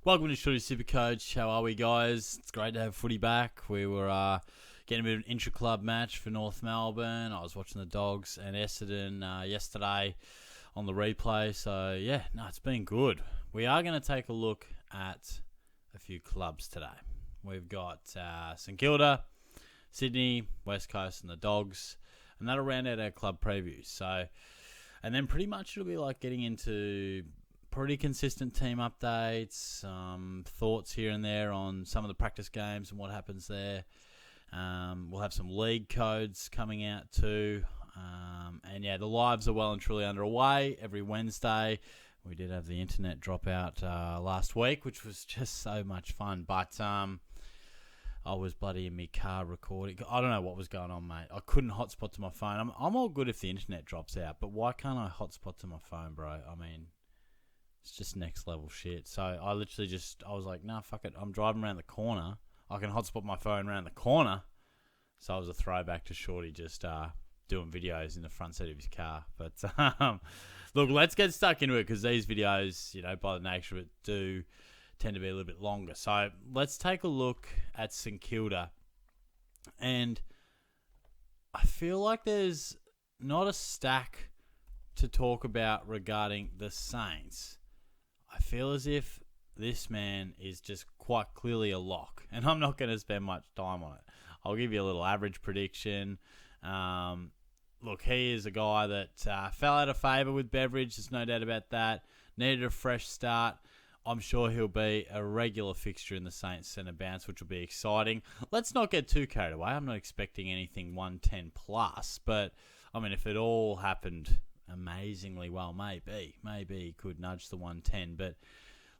Welcome to Shorty SuperCoach. How are we, guys? It's great to have footy back. We were getting a bit of an intra-club match for North Melbourne. I was watching the Dogs and Essendon yesterday on the replay. So, yeah, it's been good. We are going to take a look at a few clubs today. We've got St Kilda, Sydney, West Coast and the Dogs. And that'll round out our club previews. So, and then pretty much it'll be like getting into pretty consistent team updates, thoughts here and there on some of the practice games and what happens there. We'll have some league codes coming out too. And yeah, the lives are well and truly underway every Wednesday. We did have the internet drop out last week, which was just so much fun. But I was bloody in my car recording. I don't know what was going on, mate. I couldn't hotspot to my phone. I'm all good if the internet drops out, but why can't I hotspot to my phone, bro? I mean, it's just next level shit. So I literally I was like, nah, fuck it. I'm driving around the corner. I can hotspot my phone around the corner. So I was a throwback to Shorty just doing videos in the front seat of his car. But look, let's get stuck into it because these videos, by the nature of it, do tend to be a little bit longer. So let's take a look at St Kilda. And I feel like there's not a stack to talk about regarding the Saints. I feel as if this man is just quite clearly a lock, and I'm not going to spend much time on it. I'll give you a little average prediction. Look, he is a guy that fell out of favour with Beveridge. There's no doubt about that. Needed a fresh start. I'm sure he'll be a regular fixture in the Saints centre bounce, which will be exciting. Let's not get too carried away. I'm not expecting anything 110 plus, but I mean, if it all happened amazingly well, maybe he could nudge the 110. But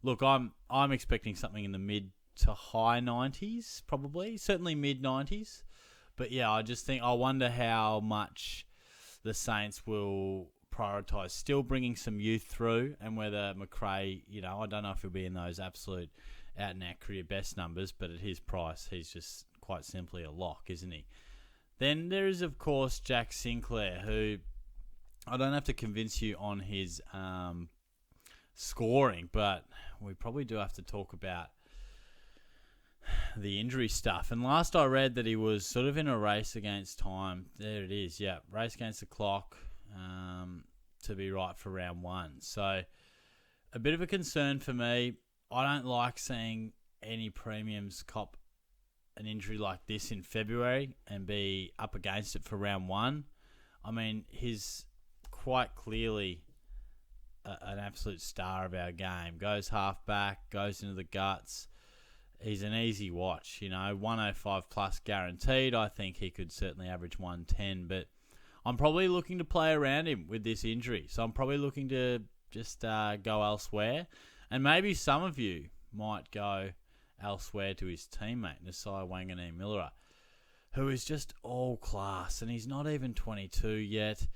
look, I'm expecting something in the mid to high 90s, probably, certainly mid 90s. But yeah, I wonder how much the Saints will prioritise still bringing some youth through, and whether McRae, I don't know if he'll be in those absolute out and out career best numbers, but at his price, he's just quite simply a lock, isn't he? Then there is, of course, Jack Sinclair, who I don't have to convince you on his scoring, but we probably do have to talk about the injury stuff. And last I read that he was sort of in a race against time. There it is, yeah, race against the clock to be right for round one. So a bit of a concern for me. I don't like seeing any premiums cop an injury like this in February and be up against it for round one. I mean, he's quite clearly an absolute star of our game. Goes half back, goes into the guts. He's an easy watch, 105 plus guaranteed. I think he could certainly average 110, but I'm probably looking to play around him with this injury. So I'm probably looking to just go elsewhere. And maybe some of you might go elsewhere to his teammate, Nasai Wanganeen-Millera, who is just all class. And he's not even 22 yet.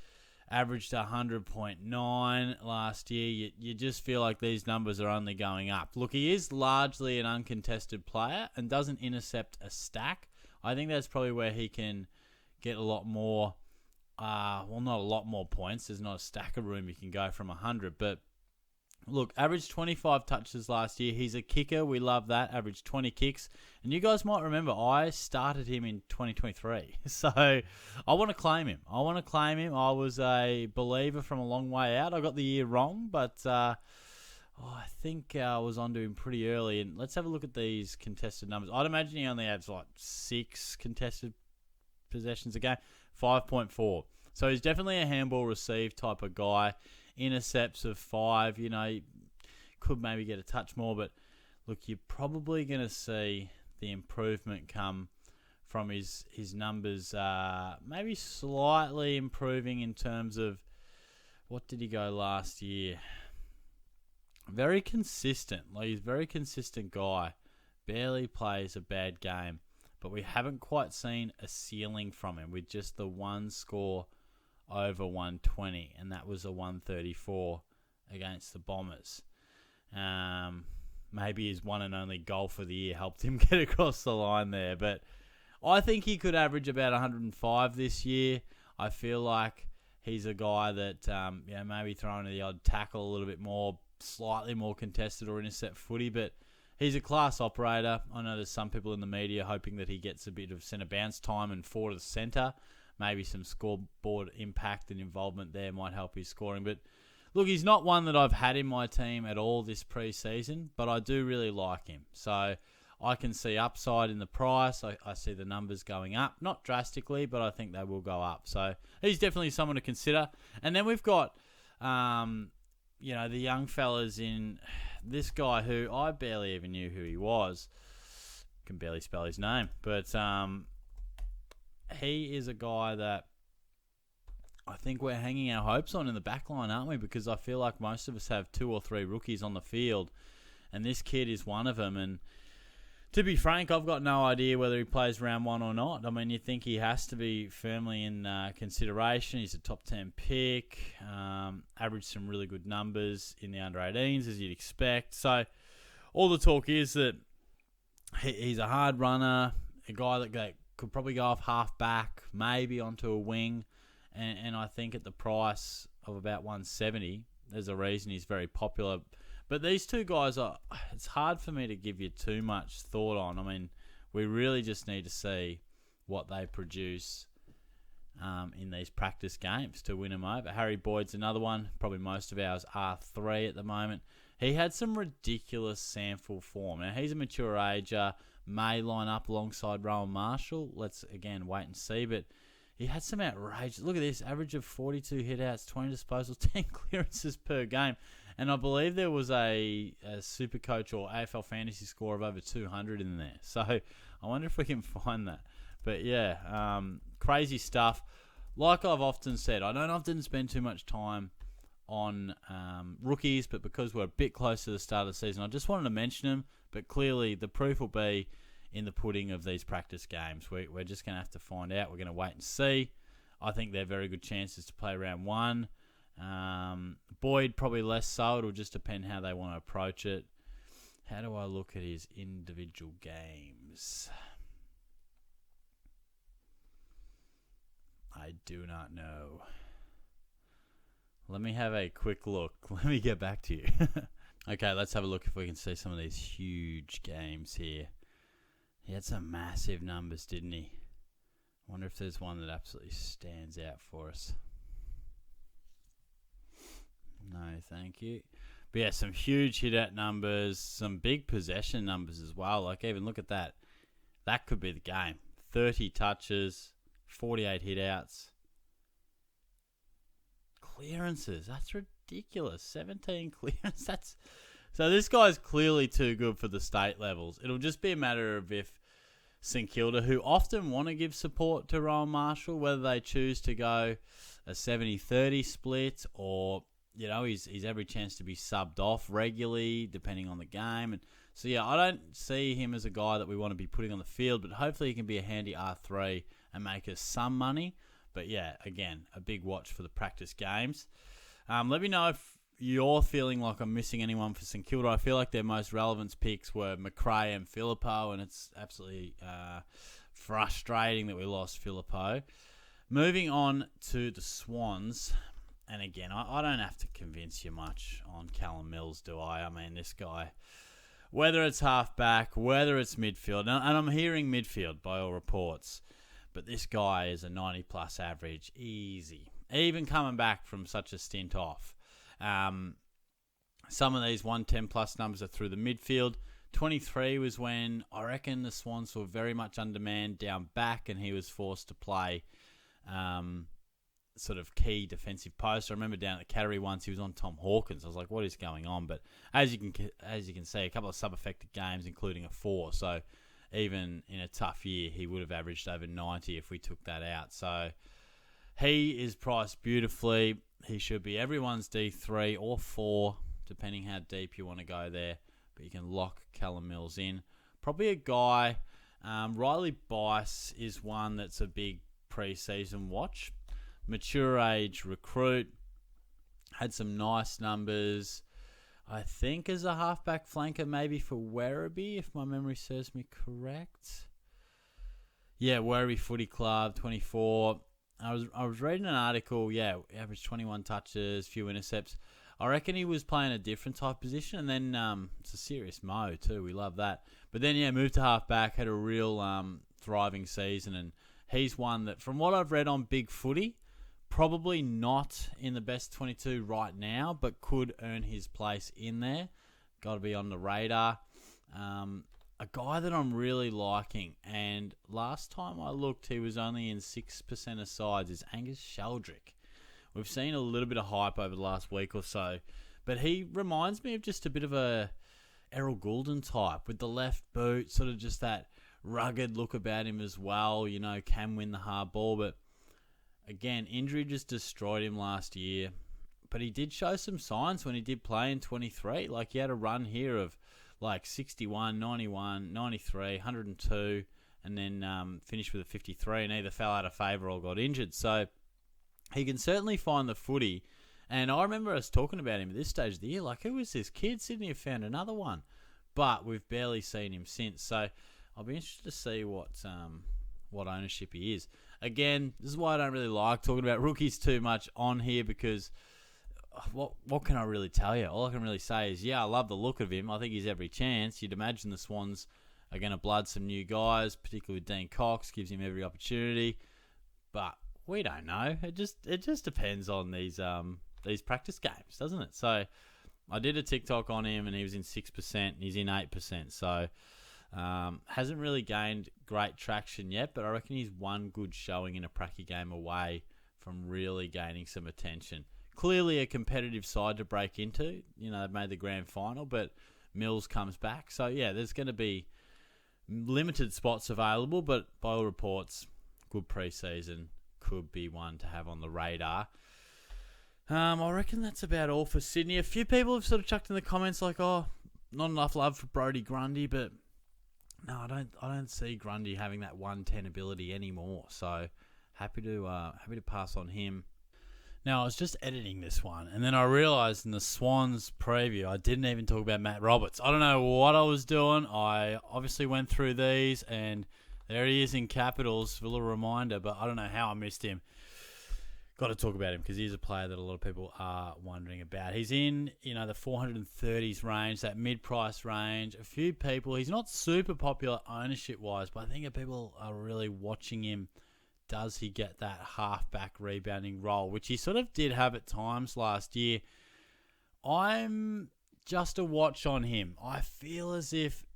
Averaged 100.9 last year. You just feel like these numbers are only going up. Look, he is largely an uncontested player and doesn't intercept a stack. I think that's probably where he can get a lot more, not a lot more points. There's not a stack of room you can go from 100. But look, averaged 25 touches last year. He's a kicker. We love that. Averaged 20 kicks. And you guys might remember, I started him in 2023. So I want to claim him. I was a believer from a long way out. I got the year wrong, but I think I was onto him pretty early. And let's have a look at these contested numbers. I'd imagine he only has like 6 contested possessions a game. 5.4. So he's definitely a handball receive type of guy. Intercepts of 5, could maybe get a touch more, but look, you're probably going to see the improvement come from his numbers, maybe slightly improving in terms of, what did he go last year? Very consistent. He's a very consistent guy. Barely plays a bad game, but we haven't quite seen a ceiling from him with just the one score over 120, and that was a 134 against the Bombers. Maybe his one and only goal for the year helped him get across the line there, but I think he could average about 105 this year. I feel like he's a guy that maybe throwing the odd tackle a little bit more, slightly more contested or intercept footy, but he's a class operator. I know there's some people in the media hoping that he gets a bit of centre bounce time and forward of the centre. Maybe some scoreboard impact and involvement there might help his scoring. But look, he's not one that I've had in my team at all this pre-season, but I do really like him. So I can see upside in the price. I see the numbers going up. Not drastically, but I think they will go up. So he's definitely someone to consider. And then we've got, the young fellas in this guy who I barely even knew who he was. Can barely spell his name. But he is a guy that I think we're hanging our hopes on in the back line, aren't we? Because I feel like most of us have 2 or 3 rookies on the field, and this kid is one of them. And to be frank, I've got no idea whether he plays round 1 or not. I mean, you think he has to be firmly in consideration. He's a top 10 pick, averaged some really good numbers in the under-18s, as you'd expect. So all the talk is that he's a hard runner, a guy that could probably go off half-back, maybe onto a wing. And I think at the price of about 170, there's a reason he's very popular. But these two guys, it's hard for me to give you too much thought on. I mean, we really just need to see what they produce in these practice games to win them over. Harry Boyd's another one. Probably most of ours are 3 at the moment. He had some ridiculous sample form. Now, he's a mature ager, may line up alongside Rowan Marshall. Let's, again, wait and see. But he had some outrageous... Look at this, average of 42 hitouts, 20 disposals, 10 clearances per game. And I believe there was a SuperCoach or AFL fantasy score of over 200 in there. So I wonder if we can find that. But yeah, crazy stuff. Like I've often said, I don't often spend too much time on rookies, but because we're a bit close to the start of the season, I just wanted to mention them. But clearly the proof will be in the pudding of these practice games. We're just going to have to find out. We're going to wait and see. I think they're very good chances to play round 1. Boyd probably less so. It'll just depend how they want to approach it. How do I look at his individual games? I do not know. Let me have a quick look. Let me get back to you. Okay, let's have a look if we can see some of these huge games here. He had some massive numbers, didn't he? I wonder if there's one that absolutely stands out for us. No, thank you. But yeah, some huge hit-out numbers, some big possession numbers as well. Like, even look at that. That could be the game. 30 touches, 48 hit-outs. Clearances, that's ridiculous. 17 clearances. So this guy's clearly too good for the state levels. It'll just be a matter of if St Kilda, who often want to give support to Rowan Marshall, whether they choose to go a 70-30 split or... he's every chance to be subbed off regularly, depending on the game. And so, yeah, I don't see him as a guy that we want to be putting on the field, but hopefully he can be a handy R3 and make us some money. But, yeah, again, a big watch for the practice games. Let me know if you're feeling like I'm missing anyone for St Kilda. I feel like their most relevant picks were McRae and Filippo, and it's absolutely frustrating that we lost Filippo. Moving on to the Swans. And again, I don't have to convince you much on Callum Mills, do I? I mean, this guy, whether it's halfback, whether it's midfield, and I'm hearing midfield by all reports, but this guy is a 90-plus average, easy. Even coming back from such a stint off. Some of these 110-plus numbers are through the midfield. 23 was when I reckon the Swans were very much undermanned down back, and he was forced to play... sort of key defensive post. I remember down at the Cattery once, he was on Tom Hawkins. I was like, what is going on? But as you can see, a couple of sub-affected games, including a 4. So even in a tough year, he would have averaged over 90 if we took that out. So he is priced beautifully. He should be everyone's D3 or 4, depending how deep you want to go there. But you can lock Callum Mills in. Probably a guy, Riley Bice is one that's a big pre-season watch. Mature age recruit, had some nice numbers. I think as a halfback flanker, maybe for Werribee, if my memory serves me correct. Yeah, Werribee Footy Club, 24. I was reading an article, averaged 21 touches, few intercepts. I reckon he was playing a different type of position, and then it's a serious mo too. We love that. But then, moved to halfback, had a real thriving season, and he's one that, from what I've read on Big Footy, probably not in the best 22 right now, but could earn his place in there. Got to be on the radar. A guy that I'm really liking, and last time I looked, he was only in 6% of sides, is Angus Sheldrick. We've seen a little bit of hype over the last week or so, but he reminds me of just a bit of a Errol Goulden type with the left boot, sort of just that rugged look about him as well, can win the hard ball. But again, injury just destroyed him last year. But he did show some signs when he did play in 23. Like, he had a run here of like 61, 91, 93, 102, and then finished with a 53 and either fell out of favour or got injured. So he can certainly find the footy. And I remember us talking about him at this stage of the year. Like, who was this kid? Sydney have found another one. But we've barely seen him since. So I'll be interested to see what ownership he is. Again, this is why I don't really like talking about rookies too much on here, because what can I really tell you? All I can really say is, I love the look of him. I think he's every chance. You'd imagine the Swans are going to blood some new guys, particularly with Dean Cox, gives him every opportunity. But we don't know. It just depends on these practice games, doesn't it? So I did a TikTok on him, and he was in 6%, and he's in 8%. So hasn't really gained great traction yet, but I reckon he's one good showing in a pracky game away from really gaining some attention. Clearly a competitive side to break into. They've made the grand final, but Mills comes back. So, there's going to be limited spots available, but by all reports, good preseason, could be one to have on the radar. I reckon that's about all for Sydney. A few people have sort of chucked in the comments like, not enough love for Brodie Grundy, but no, I don't see Grundy having that 110 ability anymore. So happy to pass on him. Now, I was just editing this one, and then I realised in the Swans preview, I didn't even talk about Matt Roberts. I don't know what I was doing. I obviously went through these, and there he is in capitals for a little reminder, but I don't know how I missed him. Got to talk about him because he's a player that a lot of people are wondering about. He's in, the 430s range, that mid-price range. A few people, he's not super popular ownership-wise, but I think people are really watching him. Does he get that half-back rebounding role, which he sort of did have at times last year? I'm just a watch on him. I feel as if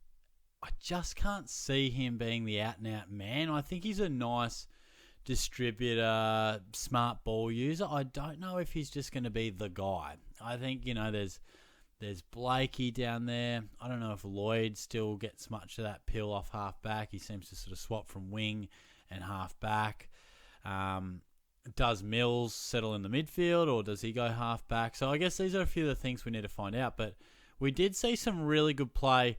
I just can't see him being the out-and-out man. I think he's a nice distributor, smart ball user. I don't know if he's just going to be the guy. I think, there's Blakey down there. I don't know if Lloyd still gets much of that peel off half-back. He seems to sort of swap from wing and half back. Does Mills settle in the midfield, or does he go half back? So I guess these are a few of the things we need to find out. But we did see some really good play,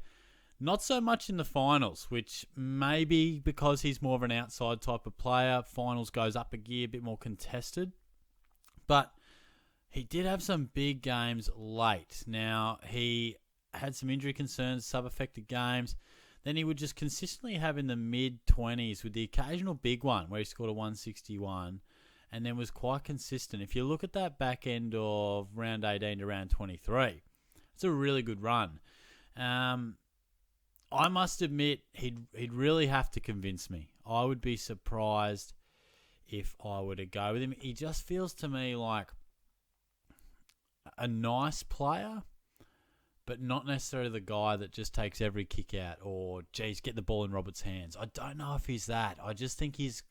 not so much in the finals, which may be because he's more of an outside type of player. Finals goes up a gear, a bit more contested. But he did have some big games late. Now, he had some injury concerns, sub-affected games. Then he would just consistently have in the mid-20s with the occasional big one where he scored a 161 and then was quite consistent. If you look at that back end of round 18 to round 23, it's a really good run. I must admit, he'd really have to convince me. I would be surprised if I were to go with him. He just feels to me like a nice player, but not necessarily the guy that just takes every kick out or, geez, get the ball in Roberts' hands. I don't know if he's that. I just think he's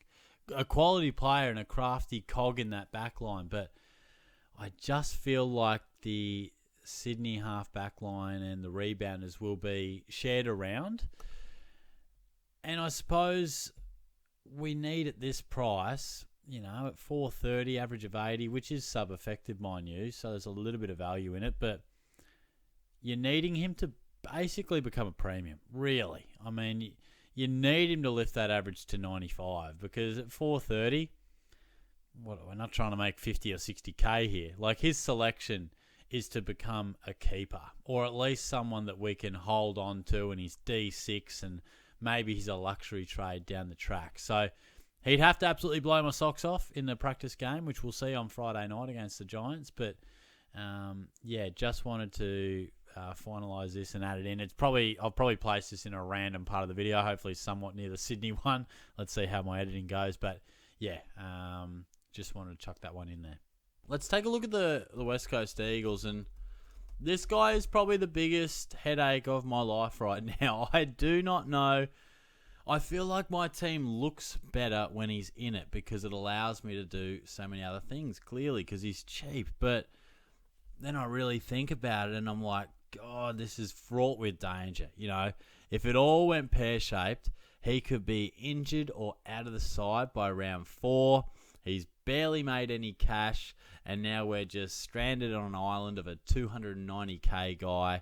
a quality player and a crafty cog in that back line. But I just feel like the Sydney half-back line and the rebounders will be shared around. And I suppose we need at this price, at 430, average of 80, which is sub-effective, mind you. So there's a little bit of value in it, but you're needing him to basically become a premium, really. I mean, you need him to lift that average to 95 because at 430, we're not trying to make 50 or 60K here. Like, his selection is to become a keeper or at least someone that we can hold on to, and he's D6 and maybe he's a luxury trade down the track. So he'd have to absolutely blow my socks off in the practice game, which we'll see on Friday night against the Giants, but Just wanted to finalise this and add it in. I'll probably place this in a random part of the video, hopefully somewhat near the Sydney one. Let's see how my editing goes. But just wanted to chuck that one in there. Let's take a look at the West Coast Eagles, and this guy is probably the biggest headache of my life right now. I do not know. I feel like my team looks better when he's in it because it allows me to do so many other things, clearly, because he's cheap. But then I really think about it and I'm like, God, this is fraught with danger. You know, if it all went pear-shaped, he could be injured or out of the side by round 4. He's barely made any cash, and now we're just stranded on an island of a 290k guy,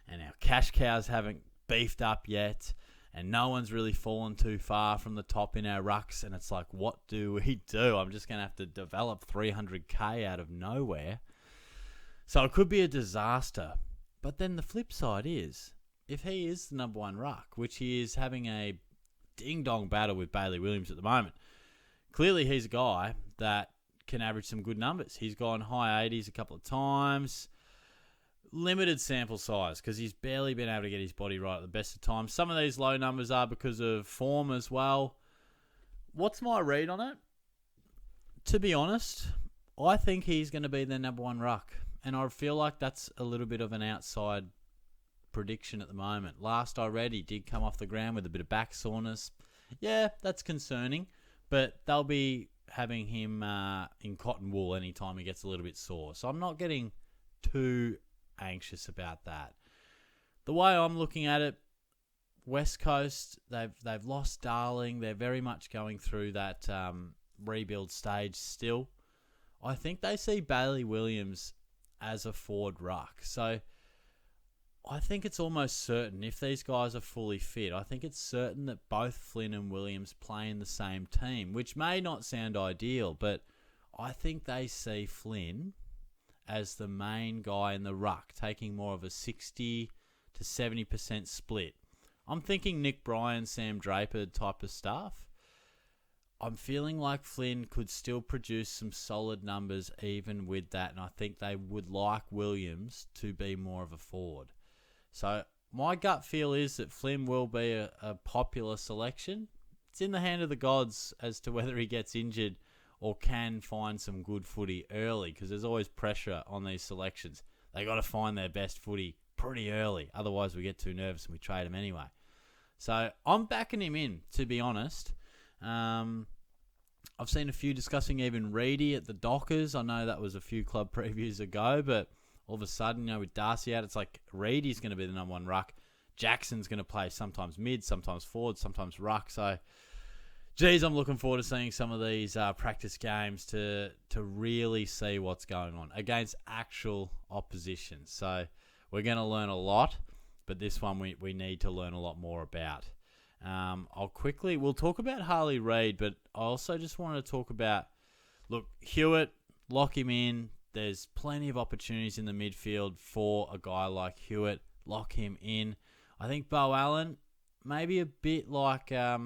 and our cash cows haven't beefed up yet, and no one's really fallen too far from the top in our rucks, and it's like, what do we do? I'm just going to have to develop 300k out of nowhere. So it could be a disaster. But then the flip side is, if he is the number 1 ruck, which he is having a ding-dong battle with Bailey Williams at the moment, clearly he's a guy that can average some good numbers. He's gone high 80s a couple of times. Limited sample size because he's barely been able to get his body right at the best of times. Some of these low numbers are because of form as well. What's my read on it? To be honest, I think he's going to be their number 1 ruck. And I feel like that's a little bit of an outside prediction at the moment. Last I read, he did come off the ground with a bit of back soreness. Yeah, that's concerning. But they'll be having him in cotton wool anytime he gets a little bit sore. So I'm not getting too anxious about that. The way I'm looking at it, West Coast, they've lost Darling. They're very much going through that rebuild stage still. I think they see Bailey Williams as a forward ruck. So I think it's almost certain, if these guys are fully fit, I think it's certain that both Flynn and Williams play in the same team, which may not sound ideal, but I think they see Flynn as the main guy in the ruck, taking more of a 60 to 70% split. I'm thinking Nick Bryan, Sam Draper type of stuff. I'm feeling like Flynn could still produce some solid numbers even with that, and I think they would like Williams to be more of a forward. So my gut feel is that Flynn will be a popular selection. It's in the hand of the gods as to whether he gets injured or can find some good footy early, because there's always pressure on these selections. They got to find their best footy pretty early, otherwise we get too nervous and we trade him anyway. So I'm backing him in, to be honest. I've seen a few discussing even Reedy at the Dockers. I know that was a few club previews ago, but all of a sudden, with Darcy out, it's like Reedy's going to be the number 1 ruck. Jackson's going to play sometimes mid, sometimes forward, sometimes ruck. So, geez, I'm looking forward to seeing some of these practice games to really see what's going on against actual opposition. So, we're going to learn a lot, but this one we need to learn a lot more about. We'll talk about Harley Reid, but I also just want to talk about, look, Hewitt, lock him in. There's plenty of opportunities in the midfield for a guy like Hewitt. Lock him in. I think Bo Allen, maybe a bit like, I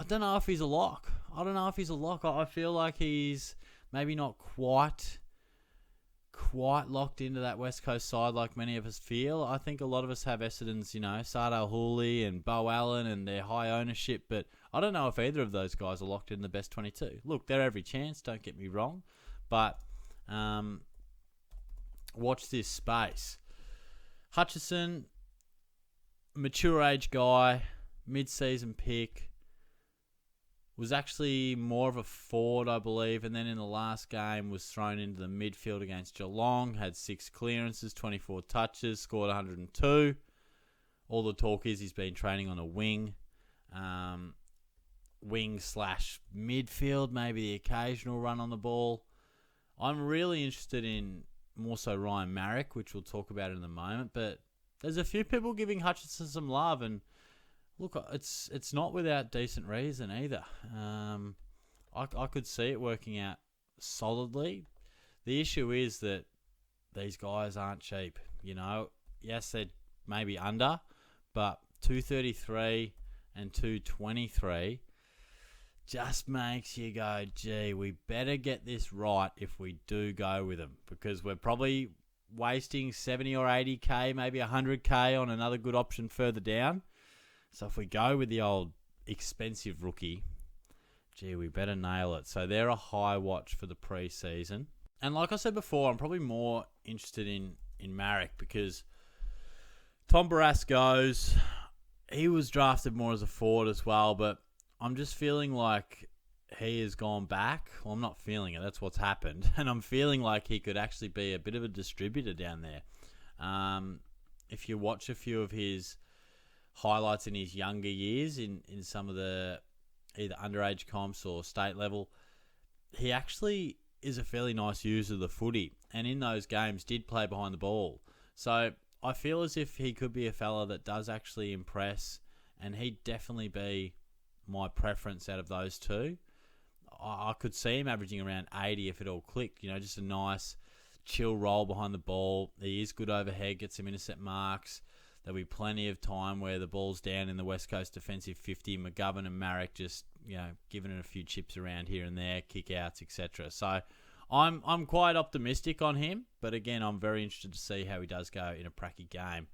don't know if he's a lock. I feel like he's maybe not quite locked into that West Coast side like many of us feel. I think a lot of us have Essendon's, Sardar Hooley and Bo Allen and their high ownership, but I don't know if either of those guys are locked in the best 22. Look, they're every chance, don't get me wrong, but watch this space. Hutchison, mature age guy, mid-season pick, was actually more of a forward, I believe, and then in the last game was thrown into the midfield against Geelong, had 6 clearances, 24 touches, scored 102. All the talk is he's been training on a wing, wing/midfield, maybe the occasional run on the ball. I'm really interested in more so Ryan Marrick, which we'll talk about in a moment, but there's a few people giving Hutchison some love, and look, it's not without decent reason either. I could see it working out solidly. The issue is that these guys aren't cheap. Yes, they're maybe under, but 233 and 223, just makes you go, gee, we better get this right if we do go with him, because we're probably wasting 70 or 80k, maybe 100k on another good option further down. So if we go with the old expensive rookie, gee, we better nail it. So they're a high watch for the pre-season. And like I said before, I'm probably more interested in Marek, because Tom Barrass goes. He was drafted more as a forward as well, but I'm just feeling like he has gone back. Well, I'm not feeling it. That's what's happened. And I'm feeling like he could actually be a bit of a distributor down there. If you watch a few of his highlights in his younger years in some of the either underage comps or state level, he actually is a fairly nice user of the footy. And in those games did play behind the ball. So I feel as if he could be a fella that does actually impress. And he'd definitely be my preference out of those two. I could see him averaging around 80 if it all clicked. Just a nice, chill roll behind the ball. He is good overhead, gets some intercept marks. There'll be plenty of time where the ball's down in the West Coast defensive 50. McGovern and Marek just, giving it a few chips around here and there, kick-outs, etc. So I'm quite optimistic on him. But again, I'm very interested to see how he does go in a pracky game.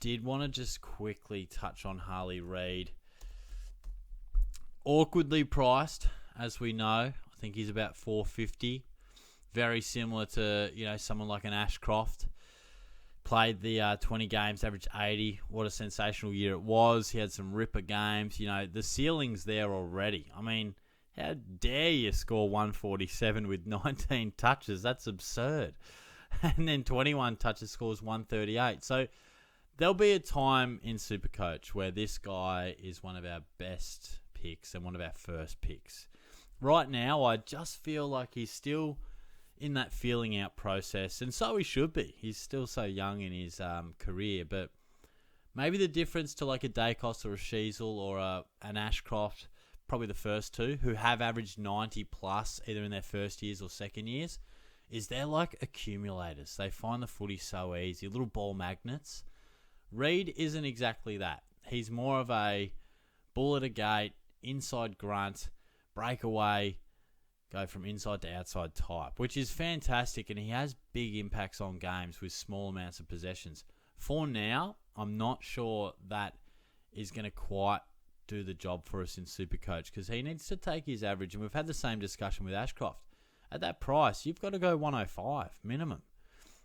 Did want to just quickly touch on Harley Reid. Awkwardly priced, as we know. I think he's about $450. Very similar to, someone like an Ashcroft. Played the 20 games, averaged 80. What a sensational year it was. He had some ripper games. The ceiling's there already. I mean, how dare you score 147 with 19 touches? That's absurd. And then 21 touches, scores 138. So there'll be a time in SuperCoach where this guy is one of our best picks and one of our first picks. Right now, I just feel like he's still in that feeling out process, and so he should be. He's still so young in his career, but maybe the difference to like a Dacos or a Sheasel or an Ashcroft, probably the first two, who have averaged 90 plus either in their first years or second years, is they're like accumulators. They find the footy so easy, little ball magnets. Reid isn't exactly that. He's more of a bull at a gate, inside grunt, breakaway, go from inside to outside type, which is fantastic, and he has big impacts on games with small amounts of possessions. For now, I'm not sure that is going to quite do the job for us in SuperCoach, because he needs to take his average, and we've had the same discussion with Ashcroft. At that price, you've got to go 105 minimum.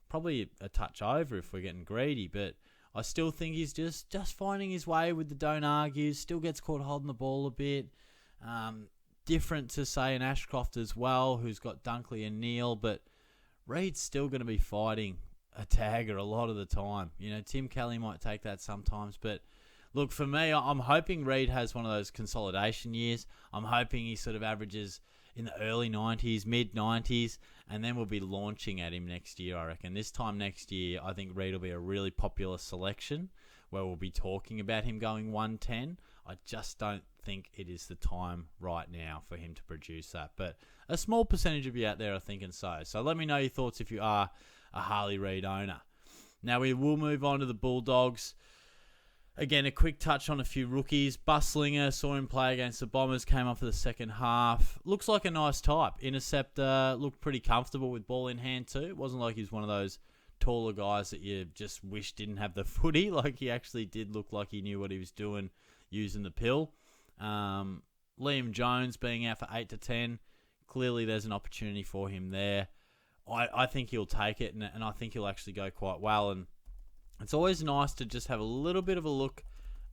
Probably a touch over if we're getting greedy, but I still think he's just finding his way with the don't argue. Still gets caught holding the ball a bit. Different to, say, an Ashcroft as well, who's got Dunkley and Neal, but Reid's still going to be fighting a tagger a lot of the time. Tim Kelly might take that sometimes, but look, for me, I'm hoping Reid has one of those consolidation years. I'm hoping he sort of averages in the early 90s, mid-90s, and then we'll be launching at him next year, I reckon. This time next year, I think Reid will be a really popular selection where we'll be talking about him going 110. I just don't think it is the time right now for him to produce that. But a small percentage of you out there are thinking so. So let me know your thoughts if you are a Harley Reid owner. Now we will move on to the Bulldogs. Again, a quick touch on a few rookies. Buslinger, saw him play against the Bombers, came up for the second half. Looks like a nice type. Interceptor, looked pretty comfortable with ball in hand too. It wasn't like he was one of those taller guys that you just wish didn't have the footy. Like, he actually did look like he knew what he was doing using the pill. Liam Jones being out for 8 to 10. Clearly there's an opportunity for him there. I think he'll take it, and I think he'll actually go quite well. And it's always nice to just have a little bit of a look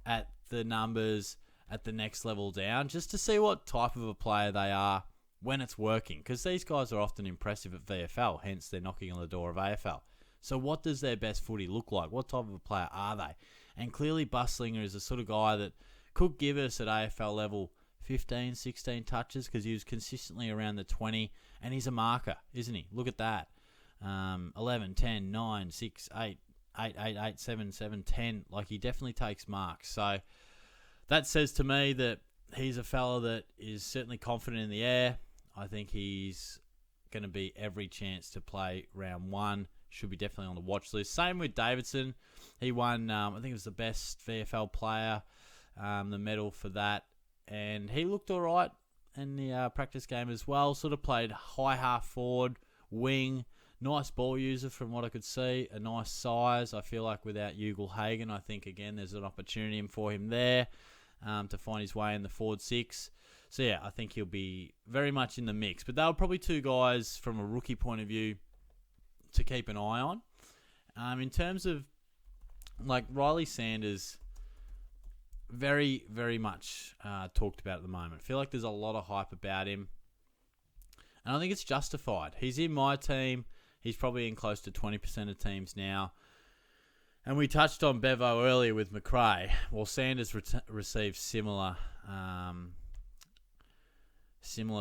at the numbers at the next level down, just to see what type of a player they are when it's working. Because these guys are often impressive at VFL, hence they're knocking on the door of AFL. So what does their best footy look like? What type of a player are they? And clearly Buslinger is the sort of guy that could give us at AFL level 15, 16 touches, because he was consistently around the 20, and he's a marker, isn't he? Look at that. 11, 10, 9, 6, 8, 8, 8, 8, 7, 7, 10. Like, he definitely takes marks. So that says to me that he's a fella that is certainly confident in the air. I think he's going to be every chance to play round one. Should be definitely on the watch list. Same with Davidson. He won, I think it was the best VFL player the medal for that. And he looked all right in the practice game as well. Sort of played high half forward, wing, nice ball user from what I could see, a nice size. I feel like without Ugle-Hagan, I think, again, there's an opportunity for him there to find his way in the forward six. So, yeah, I think he'll be very much in the mix. But they were probably two guys from a rookie point of view to keep an eye on. In terms of, like, Riley Sanders, very, very much talked about at the moment. I feel like there's a lot of hype about him. And I think it's justified. He's in my team. He's probably in close to 20% of teams now. And we touched on Bevo earlier with McRae. Well, Sanders received similar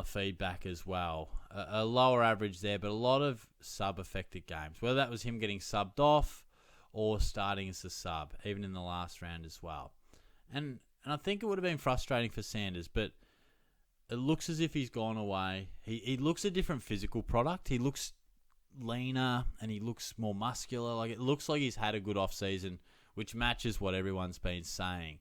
feedback as well. A lower average there, but a lot of sub-affected games. Whether that was him getting subbed off or starting as a sub, even in the last round as well. And I think it would have been frustrating for Sanders, but it looks as if he's gone away. He looks a different physical product. He looks leaner and he looks more muscular. Like, it looks like he's had a good off-season, which matches what everyone's been saying.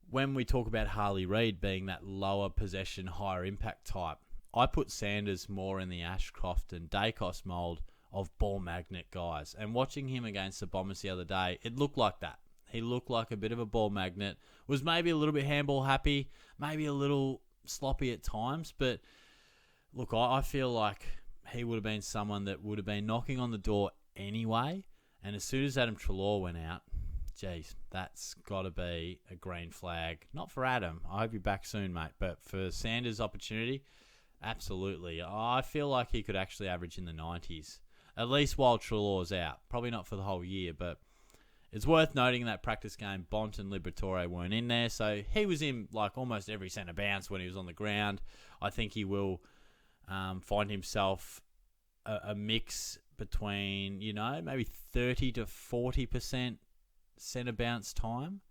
When we talk about Harley Reid being that lower possession, higher impact type, I put Sanders more in the Ashcroft and Dacos mould of ball magnet guys. And watching him against the Bombers the other day, it looked like that. He looked like a bit of a ball magnet. Was maybe a little bit handball happy, maybe a little sloppy at times. But look, I feel like he would have been someone that would have been knocking on the door anyway. And as soon as Adam Treloar went out, geez, that's got to be a green flag. Not for Adam. I hope you're back soon, mate. But for Sanders' opportunity, absolutely. I feel like he could actually average in the 90s, at least while Treloar's out. Probably not for the whole year, but it's worth noting in that practice game, Bont and Liberatore weren't in there, so he was in like almost every centre bounce when he was on the ground. I think he will find himself a mix between, maybe 30 to 40% centre bounce time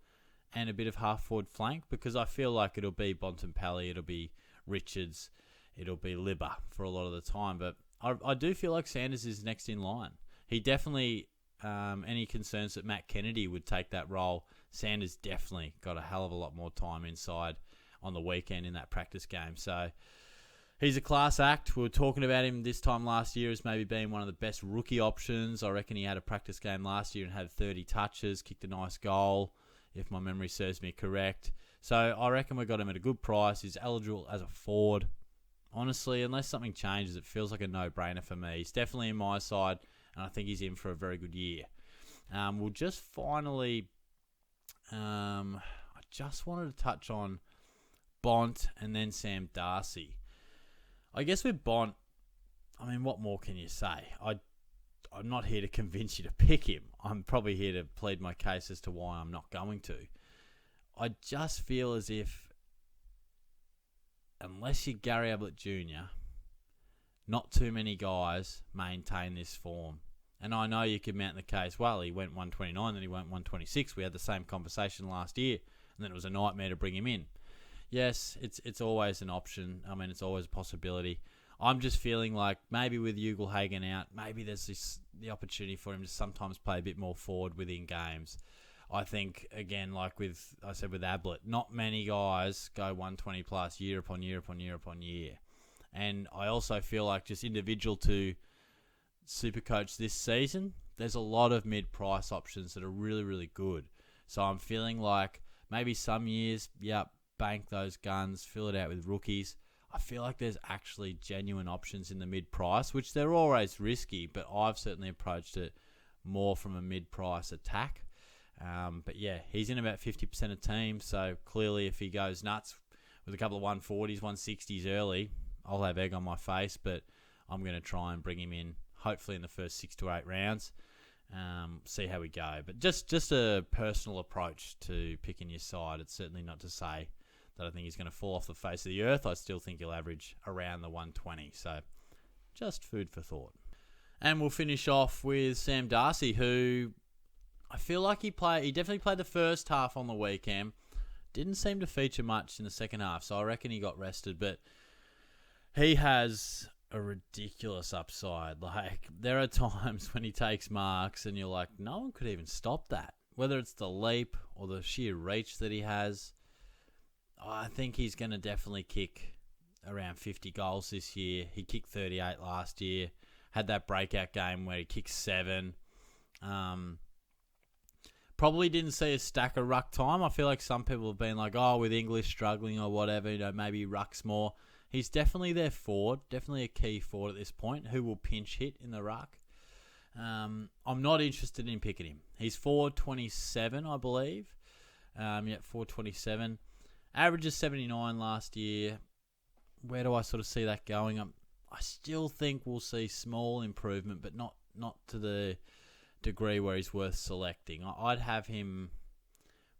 and a bit of half-forward flank, because I feel like it'll be Bontempelli, it'll be Richards, it'll be Libba for a lot of the time. But I do feel like Sanders is next in line. He definitely... any concerns that Matt Kennedy would take that role, Sanders definitely got a hell of a lot more time inside on the weekend in that practice game. So he's a class act. We were talking about him this time last year as maybe being one of the best rookie options. I reckon he had a practice game last year and had 30 touches, kicked a nice goal, if my memory serves me correct. So I reckon we got him at a good price. He's eligible as a forward. Honestly, unless something changes, it feels like a no-brainer for me. He's definitely in my side, and I think he's in for a very good year. We'll just finally... I just wanted to touch on Bont and then Sam Darcy. I guess with Bont, I mean, what more can you say? I'm not here to convince you to pick him. I'm probably here to plead my case as to why I'm not going to. I just feel as if, unless you're Gary Ablett Jr., not too many guys maintain this form. And I know you could mount the case, well, he went 129, then he went 126. We had the same conversation last year, and then it was a nightmare to bring him in. Yes, it's always an option. I mean, it's always a possibility. I'm just feeling like maybe with Ugle-Hagan out, maybe there's the opportunity for him to sometimes play a bit more forward within games. I think, again, like I said with Ablett, not many guys go 120 plus year upon year upon year upon year. And I also feel like just individual to SuperCoach this season, there's a lot of mid-price options that are really, really good. So I'm feeling like maybe some years, bank those guns, fill it out with rookies. I feel like there's actually genuine options in the mid-price, which they're always risky, but I've certainly approached it more from a mid-price attack. But yeah, he's in about 50% of teams, so clearly if he goes nuts with a couple of 140s, 160s early, I'll have egg on my face, but I'm going to try and bring him in hopefully in the first 6 to 8 rounds. See how we go. But just a personal approach to picking your side. It's certainly not to say that I think he's going to fall off the face of the earth. I still think he'll average around the 120. So just food for thought. And we'll finish off with Sam Darcy, who I feel like he definitely played the first half on the weekend. Didn't seem to feature much in the second half, so I reckon he got rested. But he has a ridiculous upside. Like, there are times when he takes marks and you're like, no one could even stop that. whether it's the leap or the sheer reach that he has, I think he's going to definitely kick around 50 goals this year. He kicked 38 last year. Had that breakout game where he kicked 7. Probably didn't see a stack of ruck time. I feel like some people have been like, oh, with English struggling or whatever, maybe rucks more. He's definitely their forward, definitely a key forward at this point, who will pinch hit in the ruck. I'm not interested in picking him. He's 427, I believe. 427. Averages 79 last year. Where do I sort of see that going? I still think we'll see small improvement, but not to the degree where he's worth selecting. I'd have him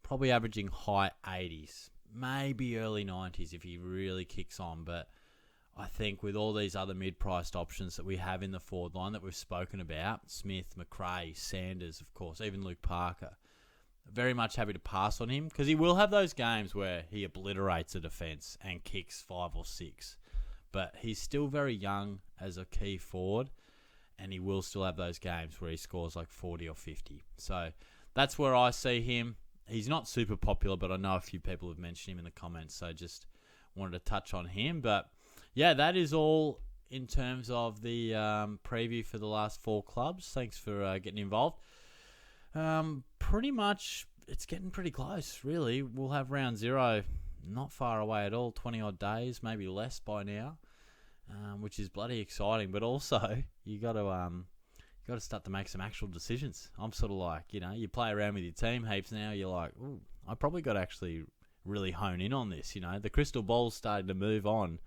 probably averaging high 80s, maybe early 90s if he really kicks on. But I think with all these other mid-priced options that we have in the forward line that we've spoken about, Smith, McRae, Sanders, of course, even Luke Parker, very much happy to pass on him because he will have those games where he obliterates a defence and kicks 5 or 6. But he's still very young as a key forward, and he will still have those games where he scores like 40 or 50. So that's where I see him. He's not super popular, but I know a few people have mentioned him in the comments, so just wanted to touch on him. But yeah, that is all in terms of the preview for the last 4 clubs. Thanks for getting involved. Pretty much, it's getting pretty close, really. We'll have round 0 not far away at all, 20-odd days, maybe less by now, which is bloody exciting. But also, you got to start to make some actual decisions. I'm sort of like, you play around with your team heaps now. You're like, ooh, I probably got to actually really hone in on this. The crystal ball's starting to move on,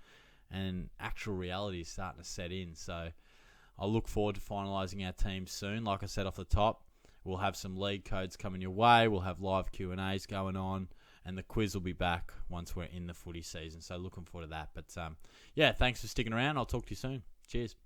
and actual reality is starting to set in. So I look forward to finalising our team soon. Like I said off the top, we'll have some league codes coming your way. We'll have live Q&As going on. And the quiz will be back once we're in the footy season. So looking forward to that. But, yeah, thanks for sticking around. I'll talk to you soon. Cheers.